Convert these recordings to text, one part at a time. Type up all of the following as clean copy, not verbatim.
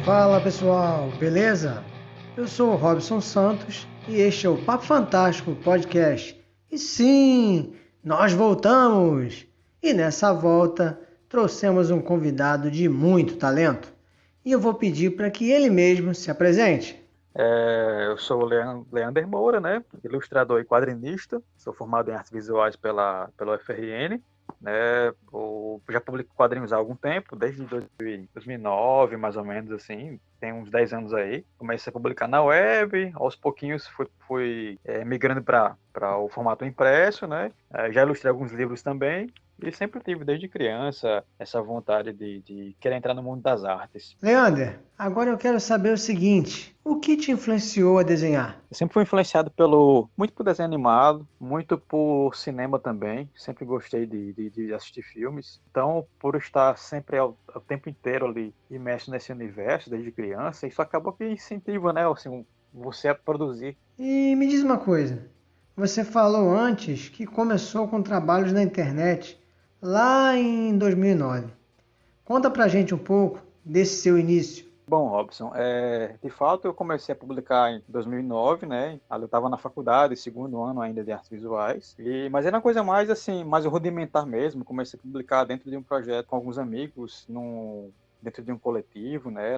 Fala pessoal, beleza? Eu sou o Robson Santos e este é o Papo Fantástico Podcast. E sim, nós voltamos! E nessa volta trouxemos um convidado de muito talento. E eu vou pedir para que ele mesmo se apresente. Eu sou o Leander Moura, né? Ilustrador e quadrinista. Sou formado em artes visuais pela UFRN. Né? Já publico quadrinhos há algum tempo, desde 2009, mais ou menos, assim. Tem uns 10 anos aí. Comecei a publicar na web, aos pouquinhos fui migrando para o formato impresso, né? Já ilustrei alguns livros também. E sempre tive, desde criança, essa vontade de querer entrar no mundo das artes. Leander, agora eu quero saber o seguinte: o que te influenciou a desenhar? Eu sempre fui influenciado muito por desenho animado, muito por cinema também. Sempre gostei de assistir filmes. Então, por estar sempre ao tempo inteiro ali imerso nesse universo desde criança, isso acabou que incentiva, né, assim, você a produzir. E me diz uma coisa, você falou antes que começou com trabalhos na internet lá em 2009. Conta pra gente um pouco desse seu início. Bom, Robson, de fato eu comecei a publicar em 2009, né? Ali eu estava na faculdade, segundo ano ainda de artes visuais, mas era uma coisa mais assim, mais rudimentar mesmo. Comecei a publicar dentro de um projeto com alguns amigos, dentro de um coletivo, né?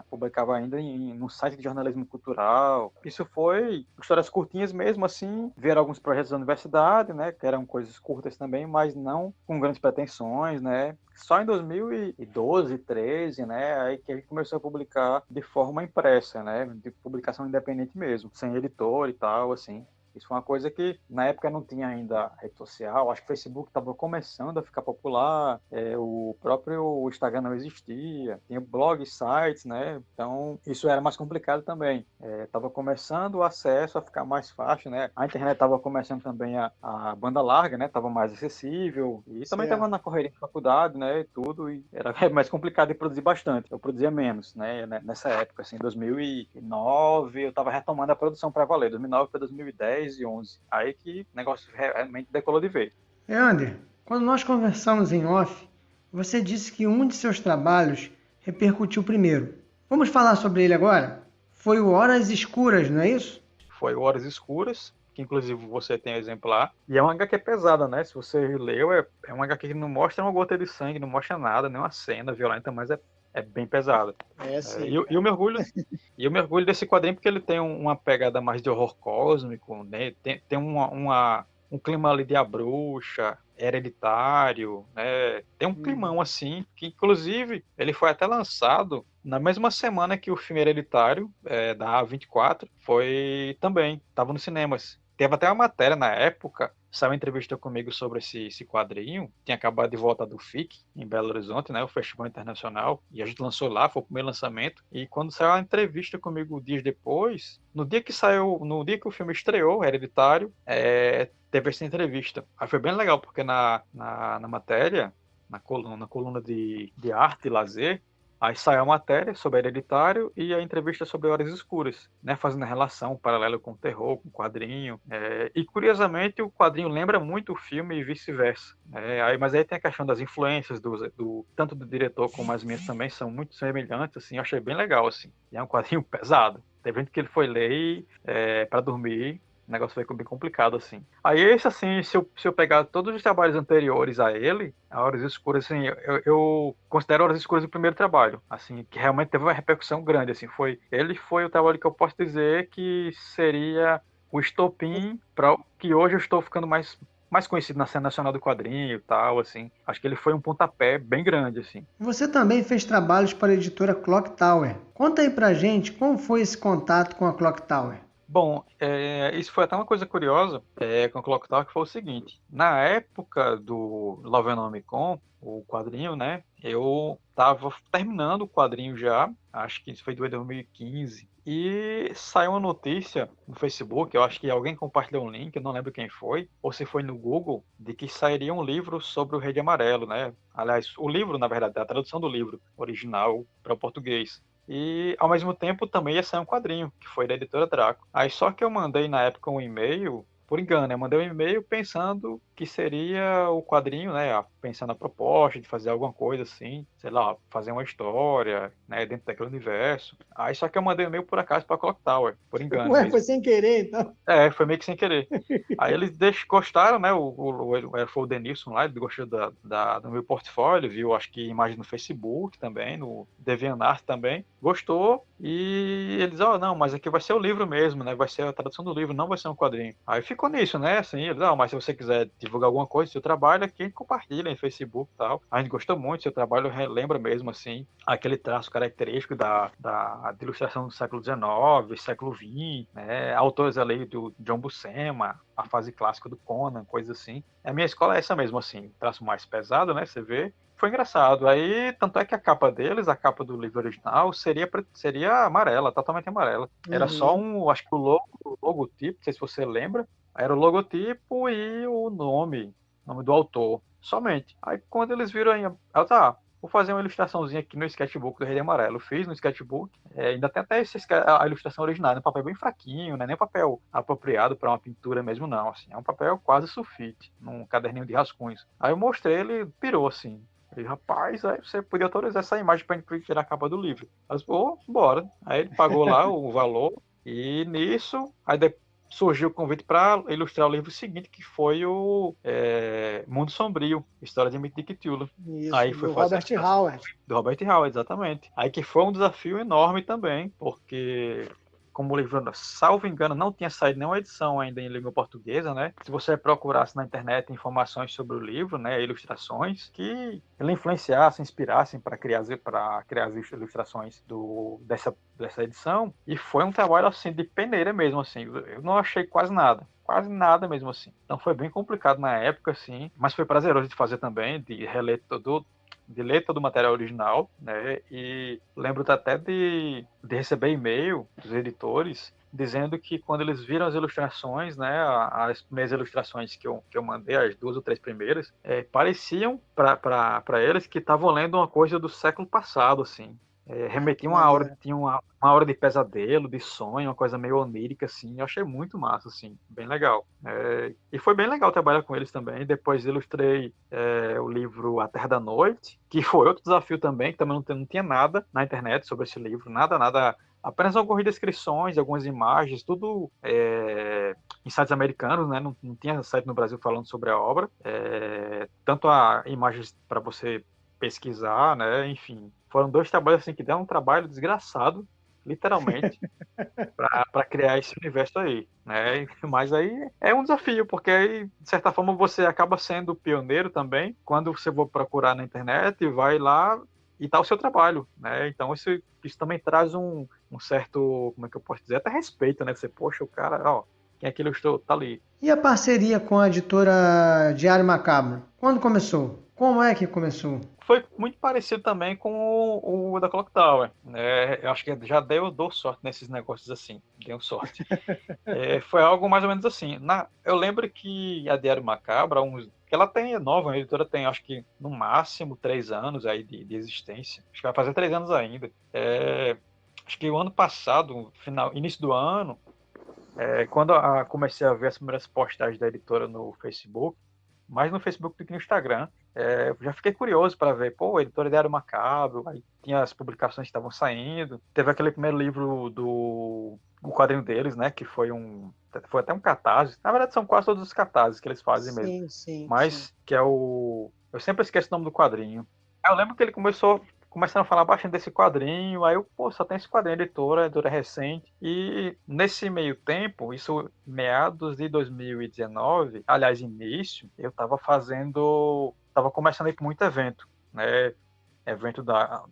Publicava ainda no site de jornalismo cultural. Isso foi histórias curtinhas mesmo, assim, ver alguns projetos da universidade, né? Que eram coisas curtas também, mas não com grandes pretensões, né? Só em 2012, 13, né, aí que a gente começou a publicar de forma impressa, né, de publicação independente mesmo, sem editor e tal, assim. Isso foi uma coisa que na época não tinha ainda rede social, acho que o Facebook estava começando a ficar popular, o próprio Instagram não existia, tinha blogs, sites, né, então isso era mais complicado também. Estava começando o acesso a ficar mais fácil, né, a internet estava começando também a banda larga, né, estava mais acessível e também estava Certo. na correria de faculdade, né, e tudo, e era mais complicado de produzir bastante. Eu produzia menos, né, nessa época, assim, 2009, eu estava retomando a produção para valer, 2009 para 2010 e 11. Aí que o negócio realmente decolou de vez. Leander, quando nós conversamos em off, você disse que um de seus trabalhos repercutiu primeiro. Vamos falar sobre ele agora? Foi o Horas Escuras, não é isso? Foi Horas Escuras, que inclusive você tem exemplar. E é uma HQ pesada, né? Se você leu, é uma HQ que não mostra uma gota de sangue, não mostra nada, nenhuma cena violenta, mas é bem pesada. É É, sim. e eu mergulho desse quadrinho porque ele tem uma pegada mais de horror cósmico, né? Tem um clima ali de A Bruxa, Hereditário, né? Tem um climão assim, que inclusive ele foi até lançado na mesma semana que o filme Hereditário, da A24, foi também, estava nos cinemas. Teve até uma matéria na época, saiu uma entrevista comigo sobre esse quadrinho, tinha acabado de voltar do FIC, em Belo Horizonte, né, o Festival Internacional, e a gente lançou lá, foi o primeiro lançamento, e quando saiu a entrevista comigo dias depois, no dia que o filme estreou, Hereditário, teve essa entrevista. Aí foi bem legal, porque na matéria, na coluna de arte e lazer, aí saiu a matéria sobre Hereditário e a entrevista sobre Horas Escuras, né, fazendo a relação paralelo com o terror, com o quadrinho. E curiosamente o quadrinho lembra muito o filme e vice-versa. Mas aí tem a questão das influências tanto do diretor como as minhas também são muito semelhantes, assim, eu achei bem legal, assim. E é um quadrinho pesado. Teve gente que ele foi ler para dormir, o negócio foi bem complicado, assim. Aí esse, assim, se eu pegar todos os trabalhos anteriores a ele, a Horas Escuras, assim, eu considero Horas Escuras o primeiro trabalho, assim, que realmente teve uma repercussão grande, assim, ele foi o trabalho que eu posso dizer que seria o estopim para o que hoje eu estou ficando mais conhecido na cena nacional do quadrinho e tal, assim. Acho que ele foi um pontapé bem grande, assim. Você também fez trabalhos para a editora Clock Tower. Conta aí pra gente como foi esse contato com a Clock Tower. Bom, isso foi até uma coisa curiosa com o Clock Tower, que foi o seguinte. Na época do Love and Omicron, o quadrinho, né? Eu estava terminando o quadrinho já, acho que isso foi de 2015, e saiu uma notícia no Facebook, eu acho que alguém compartilhou um link, eu não lembro quem foi, ou se foi no Google, de que sairia um livro sobre o Rei de Amarelo, né? Aliás, o livro, na verdade, a tradução do livro original para o português. E, ao mesmo tempo, também ia sair um quadrinho, que foi da editora Draco. Aí só que eu mandei, na época, um e-mail por engano, né? Eu mandei um e-mail pensando que seria o quadrinho, né? Pensando na proposta de fazer alguma coisa assim, sei lá, fazer uma história, né? Dentro daquele universo. Aí só que eu mandei um e-mail por acaso para Clock Tower, por engano Ué, foi mesmo. sem querer, então. Foi meio que sem querer. Aí eles gostaram, né? Foi o Denilson lá, ele gostou do meu portfólio, viu? Acho que imagem no Facebook também, no DeviantArt também. Gostou e eles, não, mas aqui vai ser o livro mesmo, né? Vai ser a tradução do livro, não vai ser um quadrinho. Aí ficou nisso, né? Assim, eles, mas se você quiser divulgar alguma coisa do seu trabalho, aqui a gente compartilha em Facebook e tal. A gente gostou muito, seu trabalho relembra mesmo, assim, aquele traço característico da ilustração do século XIX, século XX, né? Autores ali do John Buscema, a fase clássica do Conan, coisa assim. A minha escola é essa mesmo, assim, traço mais pesado, né? Você vê. Foi engraçado. Aí, tanto é que a capa deles, a capa do livro original, seria amarela, totalmente amarela. Era só acho que o logotipo, não sei se você lembra, era o logotipo e o nome do autor, somente. Aí, quando eles viram aí, vou fazer uma ilustraçãozinha aqui no sketchbook do Rei de Amarelo. Fiz no sketchbook, ainda tem até a ilustração original, um papel bem fraquinho, não é nem papel apropriado para uma pintura mesmo, não. Assim, é um papel quase sulfite, num caderninho de rascunhos. Aí eu mostrei, ele pirou assim. Ele, rapaz, aí você podia autorizar essa imagem para gente tirar a capa do livro. Aí eu disse, bora. Aí ele pagou lá o valor, e nisso, surgiu o convite para ilustrar o livro seguinte, que foi o Mundo Sombrio, História de Mick Cthulhu. Isso, Aí foi do fazer Robert Howard. do Robert Howard, exatamente. Aí que foi um desafio enorme também, porque como o livro, salvo engano, não tinha saído nenhuma edição ainda em língua portuguesa, né? Se você procurasse na internet informações sobre o livro, né, ilustrações que ele influenciassem, inspirassem para criar as ilustrações dessa edição, e foi um trabalho assim de peneira mesmo, assim. Eu não achei quase nada mesmo assim. Então foi bem complicado na época, assim, mas foi prazeroso de fazer também, de ler todo o material original, né? E lembro até de receber e-mail dos editores dizendo que quando eles viram as ilustrações, né, as primeiras ilustrações que eu mandei, as 2 ou 3 primeiras, pareciam para eles que estavam lendo uma coisa do século passado, assim. Remetiam tinha uma hora de pesadelo, de sonho, uma coisa meio onírica, assim. Eu achei muito massa, assim, bem legal. E foi bem legal trabalhar com eles também. Depois ilustrei o livro A Terra da Noite, que foi outro desafio também, que também não tinha nada na internet sobre esse livro, nada, apenas algumas descrições, algumas imagens, tudo em sites americanos, né? Não tinha site no Brasil falando sobre a obra. Tanto a imagens para você pesquisar, né? Enfim, foram 2 trabalhos assim que deram um trabalho desgraçado, literalmente, para criar esse universo aí, né? Mas aí é um desafio, porque aí, de certa forma, você acaba sendo pioneiro também, quando você for procurar na internet, vai lá e tá o seu trabalho, né? Então isso também traz um certo, como é que eu posso dizer, até respeito, né? Você, poxa, o cara, quem é que ilustrou? Tá ali. E a parceria com a editora Diário Macabro? Quando começou? Como é que começou? Foi muito parecido também com o da Clock Tower, né? Eu acho que já dou sorte nesses negócios assim, deu sorte. Foi algo mais ou menos assim. Eu lembro que a Diário Macabro, ela é nova, a editora tem, acho que no máximo 3 anos aí de existência. Acho que vai fazer 3 anos ainda. Acho que o ano passado, início do ano, quando comecei a ver as primeiras postagens da editora no Facebook, mais no Facebook do que no Instagram, eu já fiquei curioso para ver, a editora Diário Macabro, aí tinha as publicações que estavam saindo, teve aquele primeiro livro o quadrinho deles, né, que foi até um catarse, na verdade são quase todos os catarses que eles fazem mesmo, Sim, sim, sim. mas que é eu sempre esqueço o nome do quadrinho. Eu lembro que ele começando a falar bastante desse quadrinho, aí só tem esse quadrinho, editora é recente, e nesse meio tempo, isso meados de 2019, aliás, início, eu tava começando a ir para muito evento, né, evento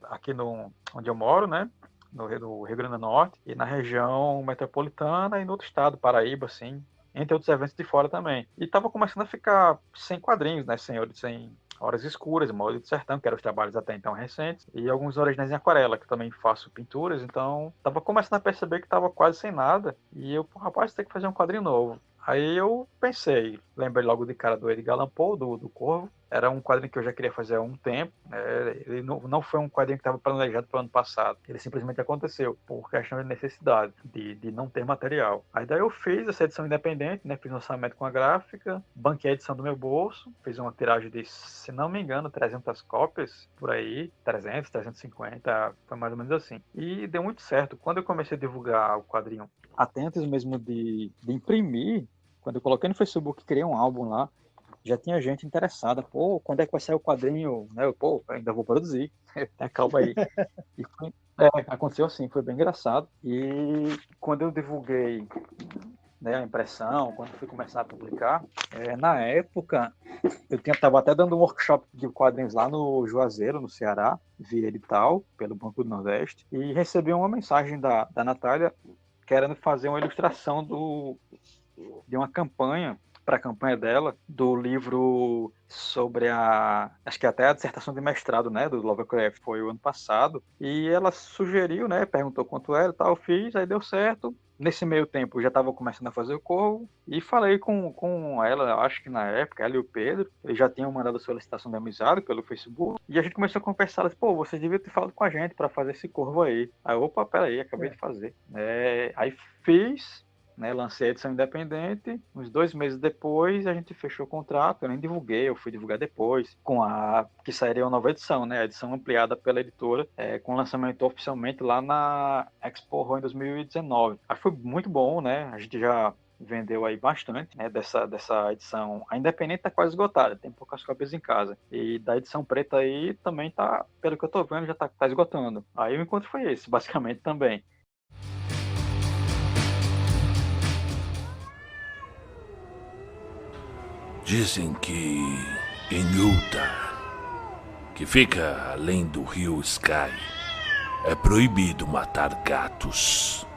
aqui onde eu moro, né, no Rio Grande do Norte, e na região metropolitana e no outro estado, Paraíba, assim, entre outros eventos de fora também. E tava começando a ficar sem quadrinhos, né, sem Horas Escuras, Molde do Sertão, que eram os trabalhos até então recentes, e alguns originais em aquarela, que eu também faço pinturas, então tava começando a perceber que tava quase sem nada, e eu, rapaz, tem que fazer um quadrinho novo. Aí eu pensei, lembrei logo de cara do Edgar Allan Poe, do Corvo, Era um quadrinho que eu já queria fazer há um tempo, né? Ele não foi um quadrinho que estava planejado para o ano passado. Ele simplesmente aconteceu por questão de necessidade, de não ter material. Aí daí eu fiz essa edição independente, né? Fiz um orçamento com a gráfica, banquei a edição do meu bolso, fiz uma tiragem de, se não me engano, 300 cópias, por aí, 300, 350, foi mais ou menos assim. E deu muito certo. Quando eu comecei a divulgar o quadrinho, até antes mesmo de imprimir, quando eu coloquei no Facebook, criei um álbum lá, já tinha gente interessada. Pô, quando é que vai sair o quadrinho? Né? Pô, ainda vou produzir. Calma aí. E foi, aconteceu assim, foi bem engraçado. E quando eu divulguei, né, a impressão, quando fui começar a publicar, na época, eu estava até dando um workshop de quadrinhos lá no Juazeiro, no Ceará, via edital, pelo Banco do Nordeste, e recebi uma mensagem da Natália querendo fazer uma ilustração de uma campanha, para a campanha dela, do livro sobre acho que até a dissertação de mestrado, né, do Lovecraft, foi o ano passado, e ela sugeriu, né, perguntou quanto era e tal, eu fiz, aí deu certo. Nesse meio tempo, eu já estava começando a fazer o Corvo, e falei com ela, acho que na época, ela e o Pedro, eles já tinham mandado a solicitação de amizade pelo Facebook, e a gente começou a conversar, ela disse, pô, você devia ter falado com a gente para fazer esse Corvo aí. Aí, opa, peraí, acabei de fazer. Aí fiz, né, lancei a edição independente, uns 2 meses depois a gente fechou o contrato, eu nem divulguei, eu fui divulgar depois, que sairia uma nova edição, né, a edição ampliada pela editora, com lançamento oficialmente lá na Expo Horror em 2019. Aí foi muito bom, né, a gente já vendeu aí bastante, né, dessa edição. A independente tá quase esgotada, tem poucas cópias em casa. E da edição preta aí também tá, pelo que eu tô vendo, já tá esgotando. Aí o encontro foi esse, basicamente também. Dizem que em Utah, que fica além do rio Sky, é proibido matar gatos.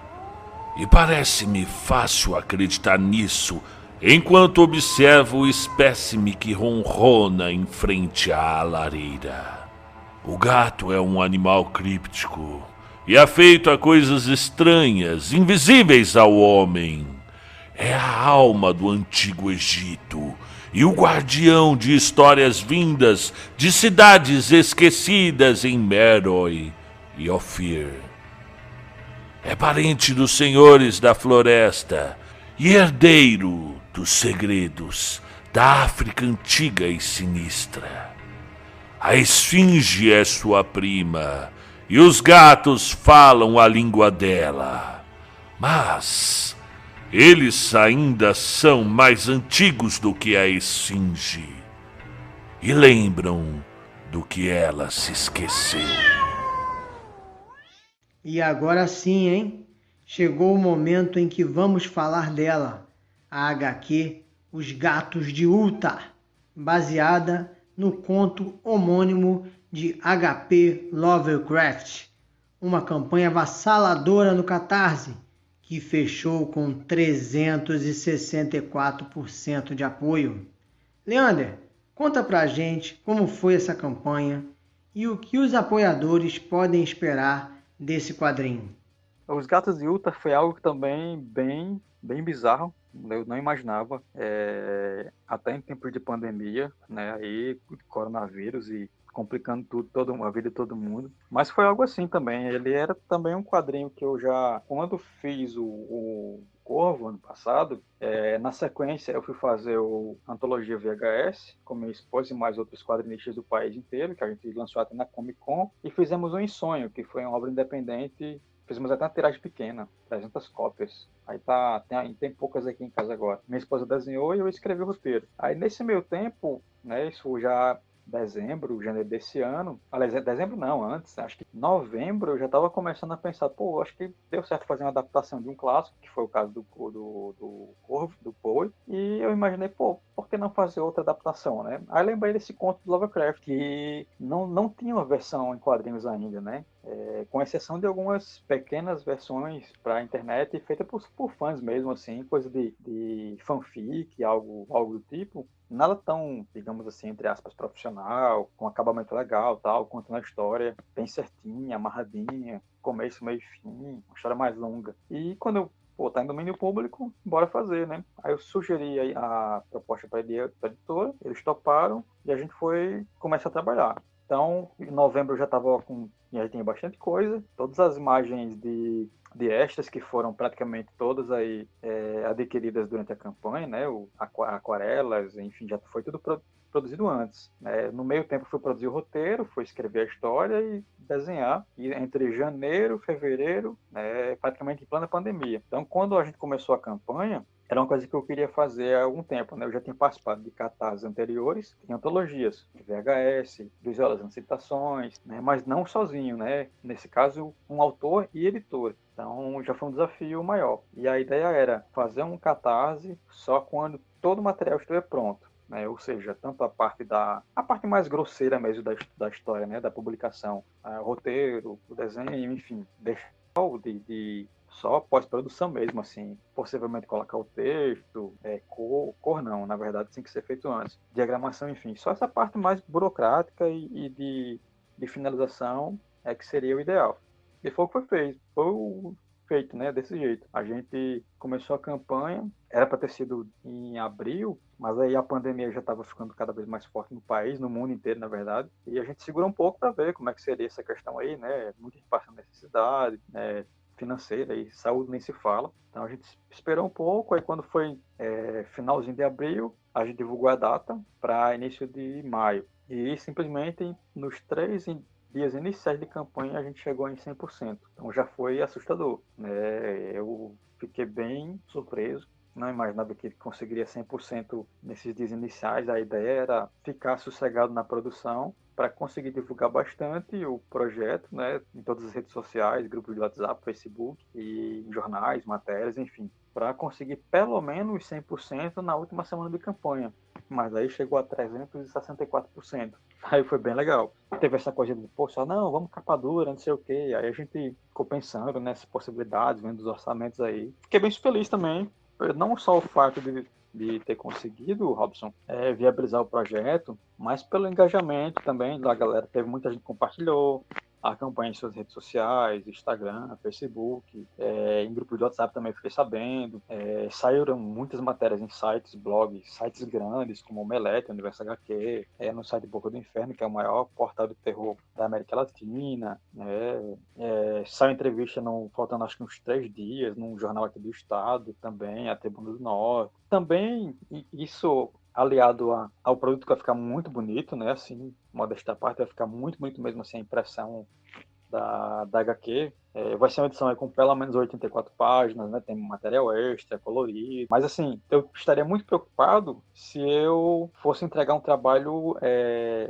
E parece-me fácil acreditar nisso enquanto observo o espécime que ronrona em frente à lareira. O gato é um animal críptico e afeito a coisas estranhas, invisíveis ao homem. É a alma do antigo Egito e o guardião de histórias vindas de cidades esquecidas em Meroe e Ophir. É parente dos senhores da floresta e herdeiro dos segredos da África antiga e sinistra. A esfinge é sua prima e os gatos falam a língua dela. Mas eles ainda são mais antigos do que a esfinge e lembram do que ela se esqueceu. E agora sim, hein? Chegou o momento em que vamos falar dela, a HQ Os Gatos de Utah, baseada no conto homônimo de H.P. Lovecraft, uma campanha avassaladora no Catarse, que fechou com 364% de apoio. Leander, conta pra gente como foi essa campanha e o que os apoiadores podem esperar desse quadrinho. Os Gatos de Utah foi algo também bem bizarro. Eu não imaginava, até em tempos de pandemia, né, aí coronavírus e complicando tudo, a vida de todo mundo. Mas foi algo assim também. Ele era também um quadrinho que eu já, quando fiz o Corvo ano passado, na sequência eu fui fazer o Antologia VHS com minha esposa e mais outros quadrinistas do país inteiro, que a gente lançou até na Comic Con, e fizemos o Ensonho, que foi uma obra independente. Fizemos até uma tiragem pequena, 300 cópias. Aí tem poucas aqui em casa agora. Minha esposa desenhou e eu escrevi o roteiro. Aí nesse meio tempo, né, isso já janeiro desse ano. Aliás, dezembro não, antes, acho que novembro eu já estava começando a pensar, pô, acho que deu certo fazer uma adaptação de um clássico, que foi o caso do Corvo, do Poe, e eu imaginei, pô, por que não fazer outra adaptação, né? Aí lembrei desse conto do Lovecraft, que não tinha uma versão em quadrinhos ainda, né? Com exceção de algumas pequenas versões para a internet feitas por fãs mesmo, assim, coisa de fanfic, algo do tipo. Nada tão, digamos assim, entre aspas, profissional, com acabamento legal, tal, contando a história bem certinha, amarradinha, começo, meio e fim, uma história mais longa. E quando eu pô, tá em domínio público, bora fazer, né? Aí eu sugeri a proposta para a editora, eles toparam e a gente foi começar a trabalhar. Então, em novembro eu já tinha bastante coisa, todas as imagens de extras que foram praticamente todas aí adquiridas durante a campanha, né? Aquarelas, enfim, já foi tudo produzido antes. Né? No meio tempo fui produzir o roteiro, fui escrever a história e desenhar. E entre janeiro, fevereiro, praticamente em plena pandemia. Então, quando a gente começou a campanha, era uma coisa que eu queria fazer há algum tempo, né? Eu já tinha participado de cartazes anteriores, em antologias, VHS, visualizando citações, né? Mas não sozinho, né? Nesse caso, um autor e editor. Então, já foi um desafio maior. E a ideia era fazer um catarse só quando todo o material estiver pronto. Né? Ou seja, tanto a parte mais grosseira mesmo da história, né? Da publicação, o roteiro, o desenho, enfim, deixar de só pós-produção mesmo, assim, possivelmente colocar o texto, cor não, na verdade tem que ser feito antes, diagramação, enfim, só essa parte mais burocrática e de finalização que seria o ideal. E foi o que foi feito, né, desse jeito. A gente começou a campanha, era para ter sido em abril, mas aí a pandemia já estava ficando cada vez mais forte no país, no mundo inteiro, na verdade, e a gente segurou um pouco para ver como é que seria essa questão aí, né, muita gente passando necessidade, né, financeira e saúde nem se fala. Então a gente esperou um pouco, aí quando foi finalzinho de abril, a gente divulgou a data para início de maio. E simplesmente nos 3 dias iniciais de campanha a gente chegou em 100%. Então já foi assustador. Né? Eu fiquei bem surpreso. Não imaginava que conseguiria 100% nesses dias iniciais. A ideia era ficar sossegado na produção para conseguir divulgar bastante o projeto, né, em todas as redes sociais, grupos de WhatsApp, Facebook, e jornais, matérias, enfim, para conseguir pelo menos 100% na última semana de campanha. Mas aí chegou a 364%. Aí foi bem legal. Teve essa coisa de, poxa, não, vamos capa dura, não sei o quê. Aí a gente ficou pensando nessas possibilidades, vendo os orçamentos aí. Fiquei bem feliz também, não só o fato de ter conseguido, Robson, viabilizar o projeto, mas pelo engajamento também da galera. Teve muita gente que compartilhou a campanha em suas redes sociais, Instagram, Facebook, em grupos de WhatsApp também fiquei sabendo. Saíram muitas matérias em sites, blogs, sites grandes como o Omelete, Universo HQ, no site Boca do Inferno, que é o maior portal de terror da América Latina. Saiu entrevista faltando acho que uns 3 dias, num jornal aqui do estado também, a Tribuna do Norte. Também isso aliado ao produto que vai ficar muito bonito, né? Assim, modéstia à parte, vai ficar muito bonito mesmo assim a impressão da HQ. Vai ser uma edição aí com pelo menos 84 páginas, né? Tem material extra, colorido. Mas assim, eu estaria muito preocupado se eu fosse entregar um trabalho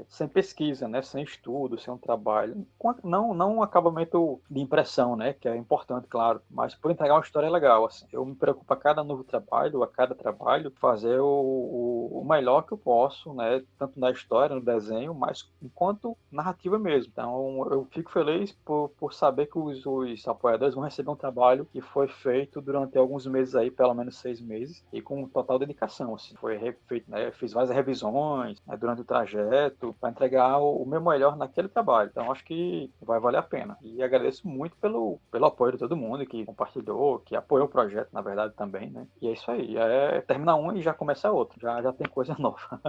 sem pesquisa, né? Sem estudo, sem um trabalho. Não um acabamento de impressão, né? Que é importante, claro. Mas por entregar uma história legal, assim. Eu me preocupo a cada novo trabalho, a cada trabalho, fazer o melhor que eu posso, né? Tanto na história, no desenho, mas enquanto narrativa mesmo. Então, eu fico feliz por saber que os apoiadores vão receber um trabalho que foi feito durante alguns meses aí, pelo menos 6 meses, e com total dedicação, assim. Foi feito, né? Fiz várias revisões, né, durante o trajeto para entregar o meu melhor naquele trabalho. Então acho que vai valer a pena. E agradeço muito pelo apoio de todo mundo que compartilhou, que apoiou o projeto, na verdade, também, né? E é isso aí. Termina um e já começa outro. Já tem coisa nova.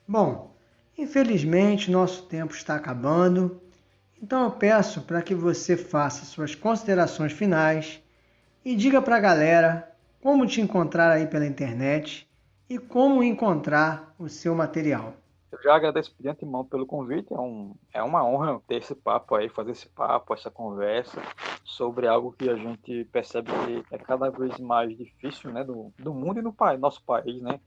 Bom, infelizmente nosso tempo está acabando. Então eu peço para que você faça suas considerações finais e diga para a galera como te encontrar aí pela internet e como encontrar o seu material. Eu já agradeço de antemão pelo convite, é uma honra ter esse papo aí, fazer esse papo, essa conversa sobre algo que a gente percebe que é cada vez mais difícil, né, do mundo e no nosso país, né,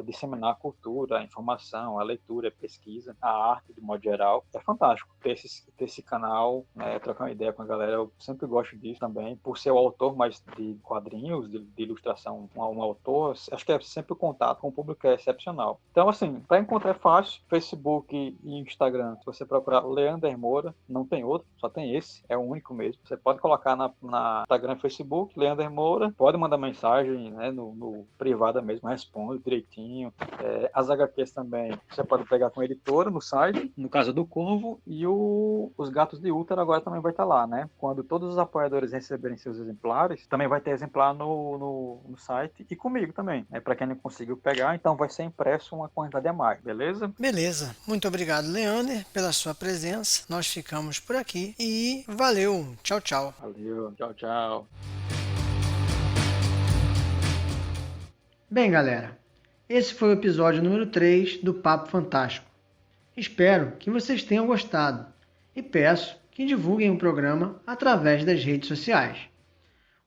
disseminar a cultura, a informação, a leitura, a pesquisa, a arte de modo geral. É fantástico ter esse canal, né, trocar uma ideia com a galera. Eu sempre gosto disso também, por ser o autor mais de quadrinhos, de ilustração, um autor, acho que é sempre o contato com o público é excepcional. Então, assim, para encontrar é fácil, Facebook e Instagram, se você procurar Leander Moura, não tem outro, só tem esse, é o único mesmo. Você pode colocar na Instagram e Facebook, Leander Moura, pode mandar mensagem, né, no privado mesmo, responde direitinho. bonitinho. As HQs também você pode pegar com editora no site, no caso do Corvo, e os Gatos de Útero agora também vai estar lá, né? Quando todos os apoiadores receberem seus exemplares, também vai ter exemplar no site e comigo também. Para quem não conseguiu pegar, então vai ser impresso uma quantidade a mais, beleza? Beleza. Muito obrigado, Leander, pela sua presença. Nós ficamos por aqui e valeu. Tchau, tchau. Valeu. Tchau, tchau. Bem, galera, esse foi o episódio número 3 do Papo Fantástico. Espero que vocês tenham gostado e peço que divulguem o programa através das redes sociais.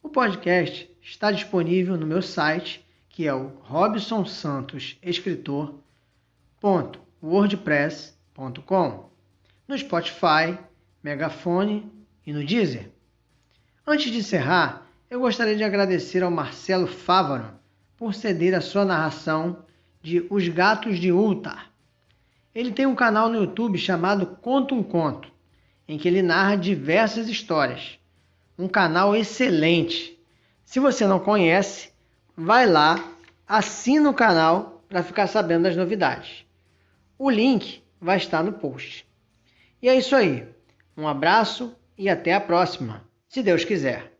O podcast está disponível no meu site, que é o robsonsantosescritor.wordpress.com, no Spotify, Megafone e no Deezer. Antes de encerrar, eu gostaria de agradecer ao Marcelo Fávaro por ceder a sua narração de Os Gatos de Ultar. Ele tem um canal no YouTube chamado Conta um Conto, em que ele narra diversas histórias. Um canal excelente. Se você não conhece, vai lá, assina o canal para ficar sabendo das novidades. O link vai estar no post. E é isso aí. Um abraço e até a próxima, se Deus quiser.